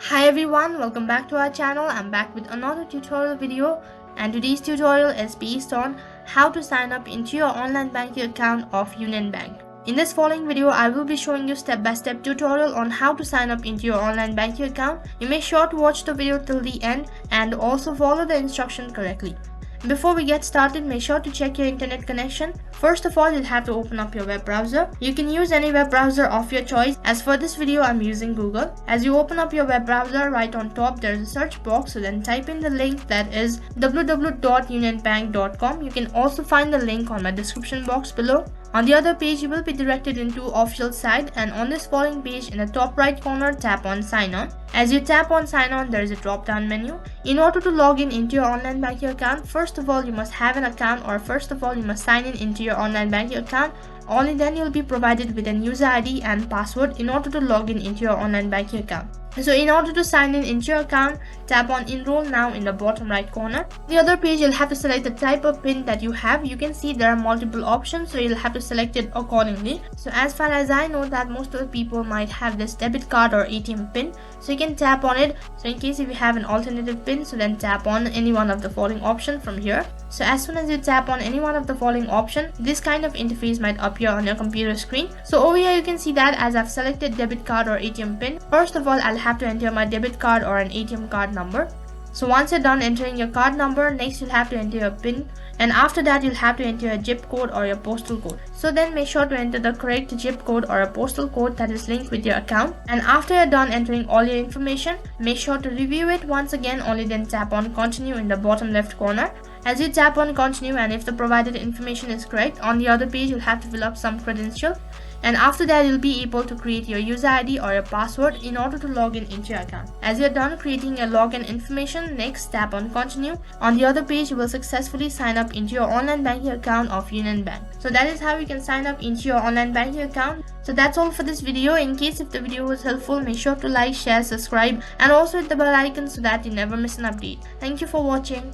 Hi everyone, welcome back to our channel. I'm back with another tutorial video, and today's tutorial is based on how to sign up into your online banking account of Union Bank. In this following video, I will be showing you step-by-step tutorial on how to sign up into your online banking account. You make sure to watch the video till the end and also follow the instruction correctly. Before we get started, make sure to check your internet connection. First of all, you'll have to open up your web browser. You can use any web browser of your choice. As for this video, I'm using Google. As you open up your web browser, right on top there is a search box, so then type in the link that is www.unionbank.com. You can also find the link on my description box below. On the other page, you will be directed into official site, and on this following page in the top right corner, tap on sign on. As you tap on sign on, there is a drop down menu. In order to log in into your online banking account, first of all you must have an account, or first of all you must sign in into your online banking account. Only then you'll be provided with an user ID and password in order to log in into your online banking account. So in order to sign in into your account, tap on Enroll now in the bottom right corner. The other page, you'll have to select the type of PIN that you have. You can see there are multiple options, so you'll have to select it accordingly. So as far as I know that most of the people might have this debit card or ATM PIN, so you can tap on it. So in case if you have an alternative PIN, so then tap on any one of the following options from here. So as soon as you tap on any one of the following option, this kind of interface might appear on your computer screen. So over here you can see that as I've selected debit card or ATM PIN, first of all I'll have to enter my debit card or an ATM card number. So once you're done entering your card number, next you'll have to enter your PIN, and after that you'll have to enter your zip code or your postal code. So then make sure to enter the correct zip code or a postal code that is linked with your account, and after you're done entering all your information, make sure to review it once again. Only then tap on continue in the bottom left corner. As you tap on continue, and if the provided information is correct, on the other page you'll have to fill up some credential, and after that you'll be able to create your user ID or your password in order to log in into your account. As you're done creating your login information, next tap on continue. On the other page you will successfully sign up into your online banking account of Union Bank. So that is how you can sign up into your online banking account. So that's all for this video. In case if the video was helpful, make sure to like, share, subscribe, and also hit the bell icon so that you never miss an update. Thank you for watching.